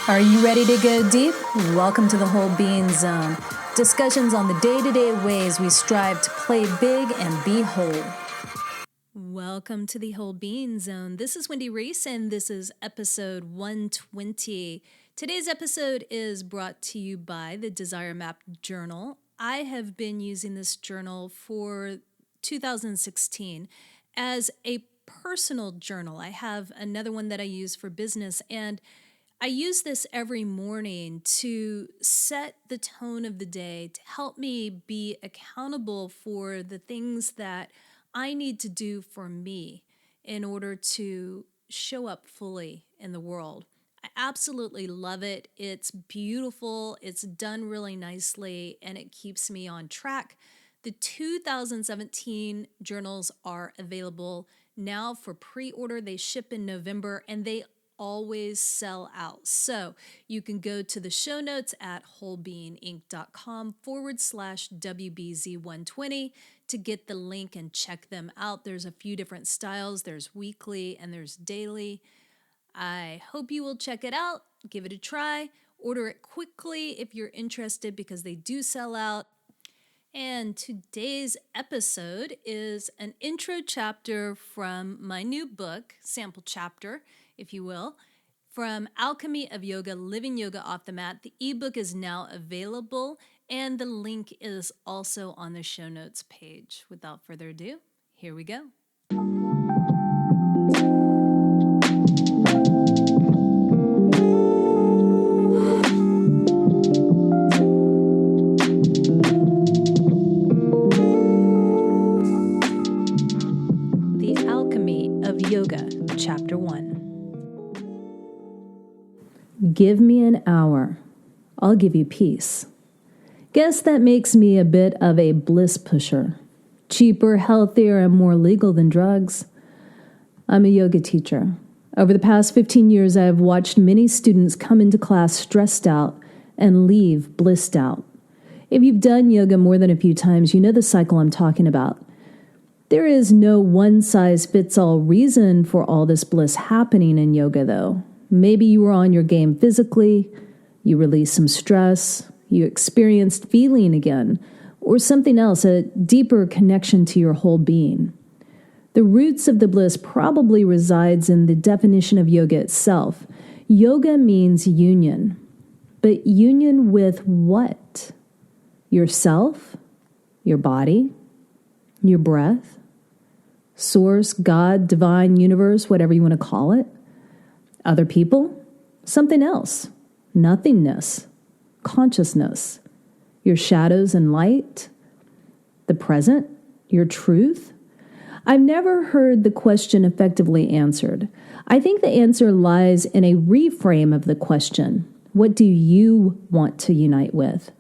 Are you ready to go deep? Welcome to the Whole Being Zone. Discussions on the day-to-day ways we strive to play big and be whole. Welcome to the Whole Being Zone. This is Wendy Reese, and this is episode 120. Today's episode is brought to you by the Desire Map Journal. I have been using this journal for 2016 as a personal journal. I have another one that I use for business, and I use this every morning to set the tone of the day, to help me be accountable for the things that I need to do for me in order to show up fully in the world. I absolutely love it. It's beautiful. It's done really nicely, and it keeps me on track. The 2017 journals are available now for pre-order. They ship in November, and they always sell out. So you can go to the show notes at wholebeinginc.com/WBZ120 to get the link and check them out. There's a few different styles. There's weekly and there's daily. I hope you will check it out. Give it a try. Order it quickly if you're interested because they do sell out. And today's episode is an intro chapter from my new book, sample chapter, if you will, from Alchemy of Yoga, Living Yoga Off the Mat. The ebook is now available, and the link is also on the show notes page. Without further ado, here we go. The Alchemy of Yoga, Chapter 1. Give me an hour. I'll give you peace. Guess that makes me a bit of a bliss pusher. Cheaper, healthier, and more legal than drugs. I'm a yoga teacher. Over the past 15 years, I have watched many students come into class stressed out and leave blissed out. If you've done yoga more than a few times, you know the cycle I'm talking about. There is no one-size-fits-all reason for all this bliss happening in yoga, though. Maybe you were on your game physically, you released some stress, you experienced feeling again, or something else, a deeper connection to your whole being. The roots of the bliss probably resides in the definition of yoga itself. Yoga means union. But union with what? Yourself? Your body? Your breath? Source, God, divine, universe, whatever you want to call it? Other people? Something else. Nothingness. Consciousness. Your shadows and light. The present. Your truth. I've never heard the question effectively answered. I think the answer lies in a reframe of the question. What do you want to unite with?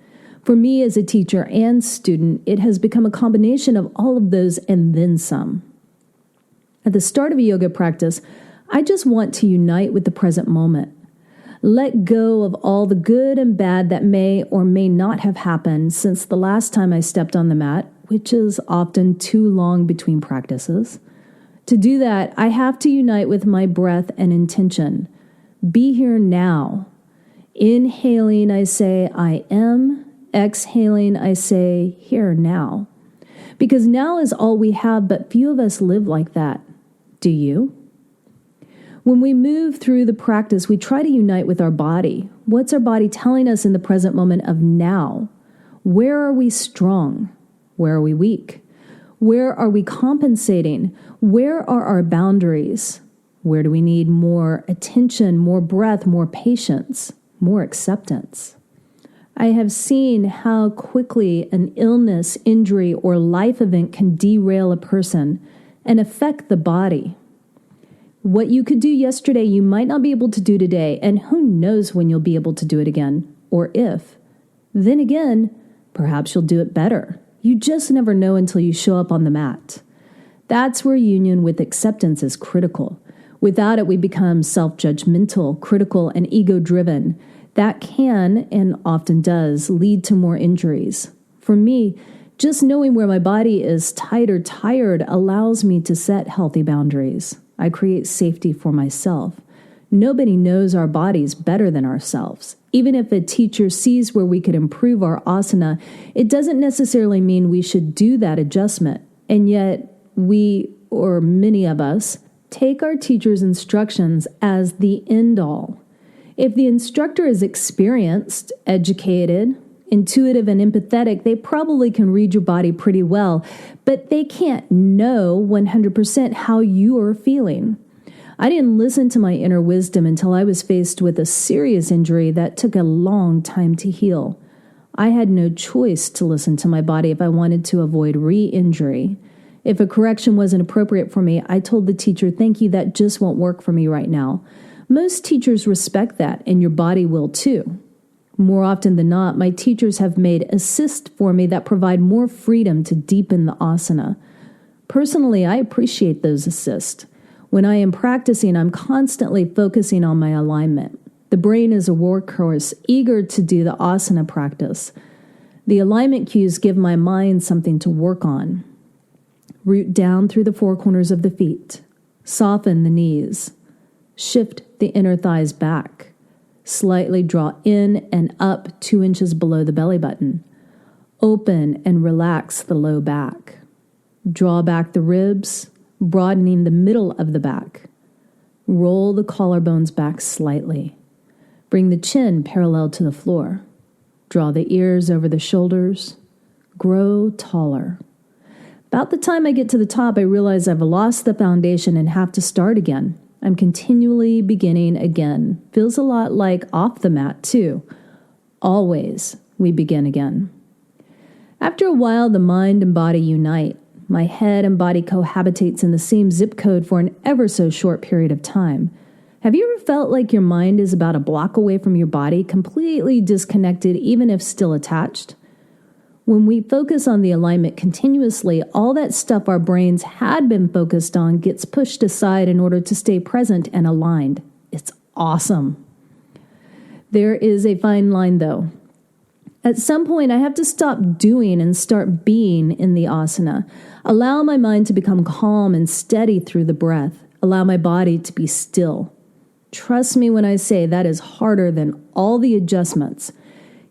For me as a teacher and student, it has become a combination of all of those and then some. At the start of a yoga practice, I just want to unite with the present moment. Let go of all the good and bad that may or may not have happened since the last time I stepped on the mat, which is often too long between practices. To do that, I have to unite with my breath and intention. Be here now. Inhaling, I say, I am. Exhaling, I say, here now. Because now is all we have, but few of us live like that. Do you? When we move through the practice, we try to unite with our body. What's our body telling us in the present moment of now? Where are we strong? Where are we weak? Where are we compensating? Where are our boundaries? Where do we need more attention, more breath, more patience, more acceptance? I have seen how quickly an illness, injury, or life event can derail a person and affect the body. What you could do yesterday, you might not be able to do today, and who knows when you'll be able to do it again, or if. Then again, perhaps you'll do it better. You just never know until you show up on the mat. That's where union with acceptance is critical. Without it, we become self-judgmental, critical, and ego-driven. That can, and often does, lead to more injuries. For me, just knowing where my body is tight or tired allows me to set healthy boundaries. I create safety for myself. Nobody knows our bodies better than ourselves. Even if a teacher sees where we could improve our asana, it doesn't necessarily mean we should do that adjustment. And yet we, or many of us, take our teacher's instructions as the end-all. If the instructor is experienced, educated, intuitive, and empathetic, they probably can read your body pretty well, but they can't know 100% how you are feeling. I didn't listen to my inner wisdom until I was faced with a serious injury that took a long time to heal. I had no choice to listen to my body if I wanted to avoid re-injury. If a correction wasn't appropriate for me, I told the teacher, "Thank you, that just won't work for me right now." Most teachers respect that, and your body will too. More often than not, my teachers have made assists for me that provide more freedom to deepen the asana. Personally, I appreciate those assists. When I am practicing, I'm constantly focusing on my alignment. The brain is a workhorse, eager to do the asana practice. The alignment cues give my mind something to work on. Root down through the four corners of the feet. Soften the knees. Shift the inner thighs back. Slightly draw in and up 2 inches below the belly button. Open and relax the low back. Draw back the ribs, broadening the middle of the back. Roll the collarbones back slightly. Bring the chin parallel to the floor. Draw the ears over the shoulders. Grow taller. About the time I get to the top, I realize I've lost the foundation and have to start again. I'm continually beginning again. Feels a lot like off the mat, too. Always we begin again. After a while, the mind and body unite. My head and body cohabitates in the same zip code for an ever so short period of time. Have you ever felt like your mind is about a block away from your body, completely disconnected, even if still attached? When we focus on the alignment continuously, all that stuff our brains had been focused on gets pushed aside in order to stay present and aligned. It's awesome. There is a fine line, though. At some point, I have to stop doing and start being in the asana. Allow my mind to become calm and steady through the breath. Allow my body to be still. Trust me when I say that is harder than all the adjustments.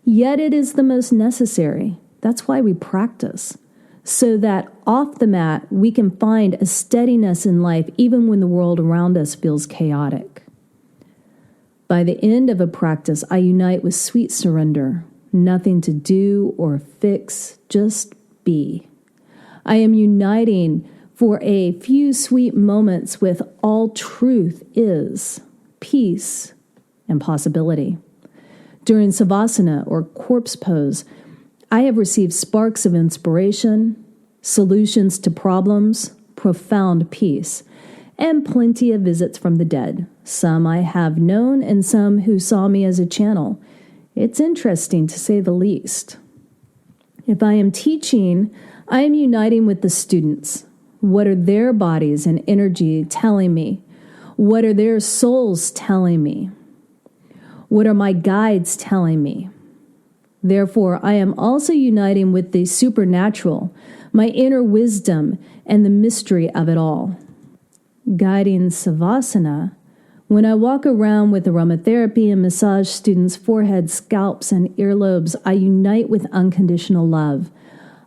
Yet it is the most necessary. That's why we practice. So that off the mat, we can find a steadiness in life even when the world around us feels chaotic. By the end of a practice, I unite with sweet surrender. Nothing to do or fix, just be. I am uniting for a few sweet moments with all truth is, peace, and possibility. During Savasana or corpse pose, I have received sparks of inspiration, solutions to problems, profound peace, and plenty of visits from the dead. Some I have known and some who saw me as a channel. It's interesting to say the least. If I am teaching, I am uniting with the students. What are their bodies and energy telling me? What are their souls telling me? What are my guides telling me? Therefore, I am also uniting with the supernatural, my inner wisdom, and the mystery of it all. Guiding Savasana, when I walk around with aromatherapy and massage students' foreheads, scalps, and earlobes, I unite with unconditional love.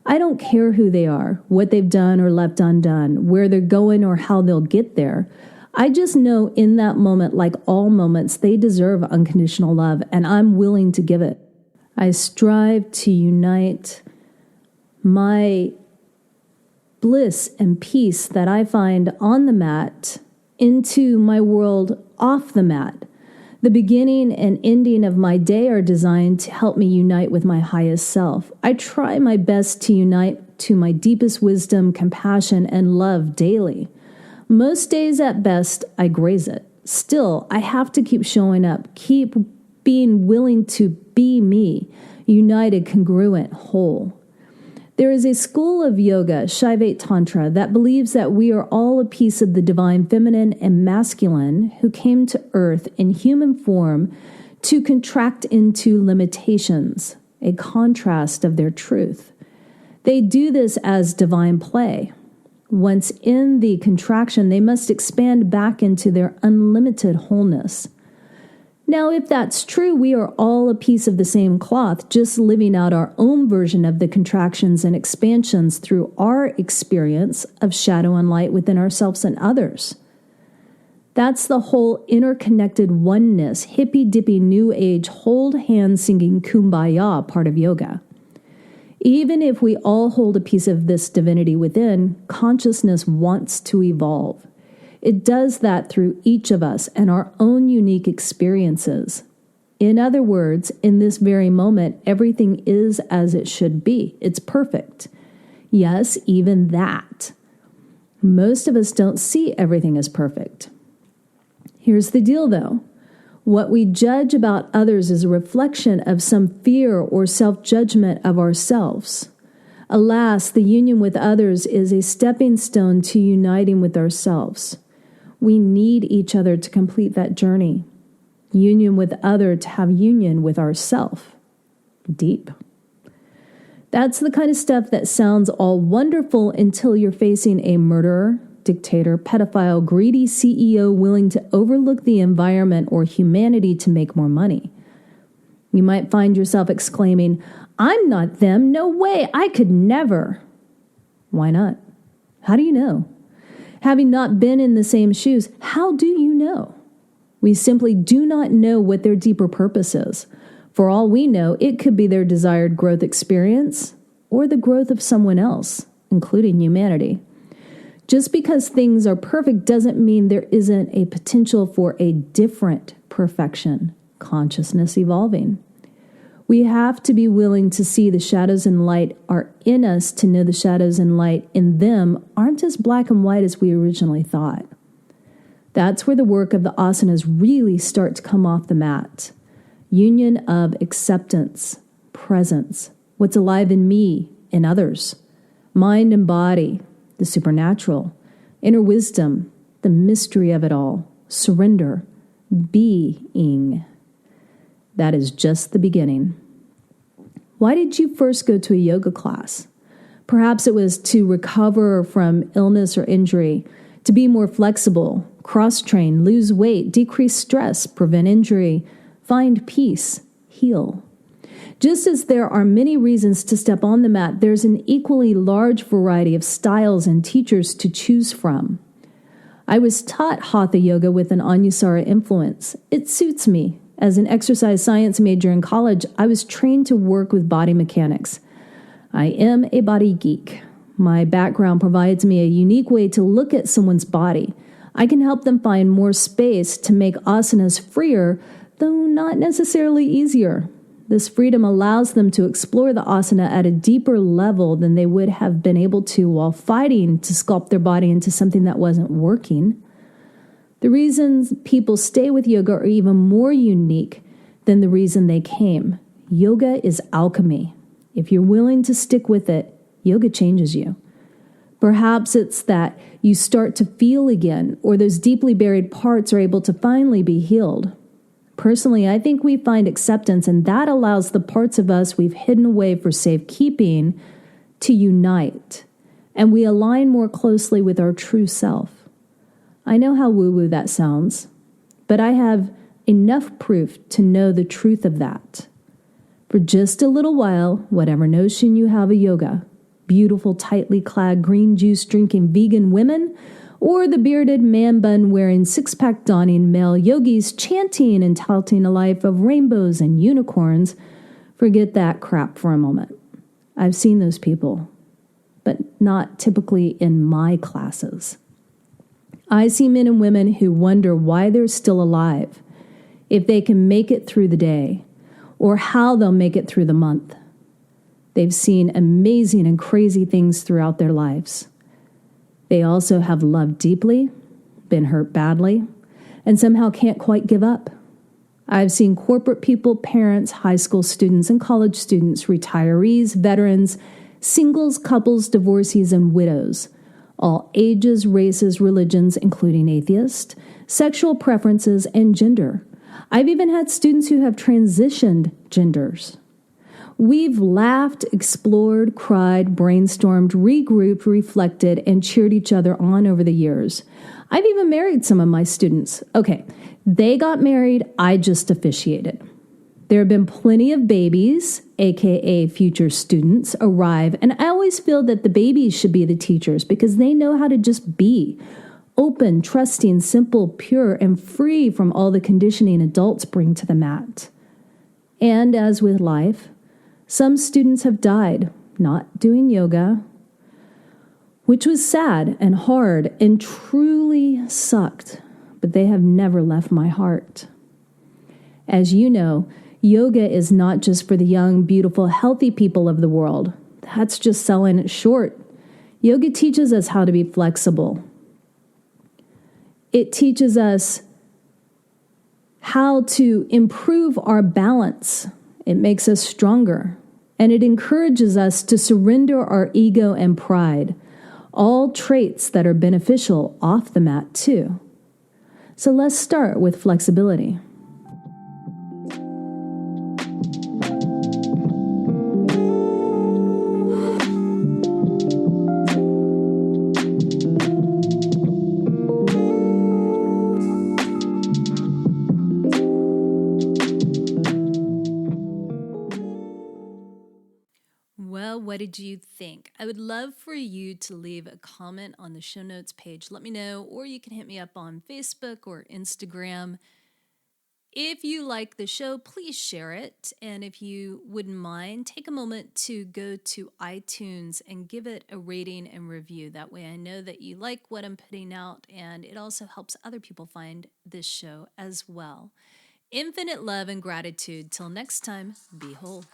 I don't care who they are, what they've done or left undone, where they're going or how they'll get there. I just know in that moment, like all moments, they deserve unconditional love, and I'm willing to give it. I strive to unite my bliss and peace that I find on the mat into my world off the mat. The beginning and ending of my day are designed to help me unite with my highest self. I try my best to unite to my deepest wisdom, compassion, and love daily. Most days at best, I graze it. Still, I have to keep showing up, keep being willing to be me, united, congruent, whole. There is a school of yoga, Shaiva Tantra, that believes that we are all a piece of the divine feminine and masculine who came to earth in human form to contract into limitations, a contrast of their truth. They do this as divine play. Once in the contraction, they must expand back into their unlimited wholeness. Now, if that's true, we are all a piece of the same cloth, just living out our own version of the contractions and expansions through our experience of shadow and light within ourselves and others. That's the whole interconnected oneness, hippy-dippy new age, hold hands singing kumbaya part of yoga. Even if we all hold a piece of this divinity within, consciousness wants to evolve. It does that through each of us and our own unique experiences. In other words, in this very moment, everything is as it should be. It's perfect. Yes, even that. Most of us don't see everything as perfect. Here's the deal, though. What we judge about others is a reflection of some fear or self-judgment of ourselves. Alas, the union with others is a stepping stone to uniting with ourselves. We need each other to complete that journey. Union with other to have union with ourself. Deep. That's the kind of stuff that sounds all wonderful until you're facing a murderer, dictator, pedophile, greedy CEO willing to overlook the environment or humanity to make more money. You might find yourself exclaiming, "I'm not them, no way, I could never." Why not? How do you know? Having not been in the same shoes, how do you know? We simply do not know what their deeper purpose is. For all we know, it could be their desired growth experience or the growth of someone else, including humanity. Just because things are perfect doesn't mean there isn't a potential for a different perfection, consciousness evolving. We have to be willing to see the shadows and light are in us to know the shadows and light in them aren't as black and white as we originally thought. That's where the work of the asanas really start to come off the mat. Union of acceptance, presence, what's alive in me and others, mind and body, the supernatural, inner wisdom, the mystery of it all, surrender, being. That is just the beginning. Why did you first go to a yoga class? Perhaps it was to recover from illness or injury, to be more flexible, cross-train, lose weight, decrease stress, prevent injury, find peace, heal. Just as there are many reasons to step on the mat, there's an equally large variety of styles and teachers to choose from. I was taught Hatha Yoga with an Anusara influence. It suits me. As an exercise science major in college, I was trained to work with body mechanics. I am a body geek. My background provides me a unique way to look at someone's body. I can help them find more space to make asanas freer, though not necessarily easier. This freedom allows them to explore the asana at a deeper level than they would have been able to while fighting to sculpt their body into something that wasn't working. The reasons people stay with yoga are even more unique than the reason they came. Yoga is alchemy. If you're willing to stick with it, yoga changes you. Perhaps it's that you start to feel again, or those deeply buried parts are able to finally be healed. Personally, I think we find acceptance, and that allows the parts of us we've hidden away for safekeeping to unite, and we align more closely with our true self. I know how woo-woo that sounds, but I have enough proof to know the truth of that. For just a little while, whatever notion you have of yoga, beautiful, tightly clad, green juice drinking vegan women, or the bearded man bun wearing six-pack donning male yogis chanting and touting a life of rainbows and unicorns, forget that crap for a moment. I've seen those people, but not typically in my classes. I see men and women who wonder why they're still alive, if they can make it through the day, or how they'll make it through the month. They've seen amazing and crazy things throughout their lives. They also have loved deeply, been hurt badly, and somehow can't quite give up. I've seen corporate people, parents, high school students and college students, retirees, veterans, singles, couples, divorcees, and widows, all ages, races, religions, including atheists, sexual preferences, and gender. I've even had students who have transitioned genders. We've laughed, explored, cried, brainstormed, regrouped, reflected, and cheered each other on over the years. I've even married some of my students. Okay, they got married, I just officiated. There have been plenty of babies, aka future students, arrive, and I always feel that the babies should be the teachers because they know how to just be. Open, trusting, simple, pure, and free from all the conditioning adults bring to the mat. And as with life, some students have died not doing yoga, which was sad and hard and truly sucked, but they have never left my heart. As you know, yoga is not just for the young, beautiful, healthy people of the world. That's just selling it short. Yoga teaches us how to be flexible. It teaches us how to improve our balance. It makes us stronger. And it encourages us to surrender our ego and pride, all traits that are beneficial off the mat too. So let's start with flexibility. Well, what did you think? I would love for you to leave a comment on the show notes page. Let me know, or you can hit me up on Facebook or Instagram. If you like the show, please share it. And if you wouldn't mind, take a moment to go to iTunes and give it a rating and review. That way I know that you like what I'm putting out, and it also helps other people find this show as well. Infinite love and gratitude. Till next time, be whole.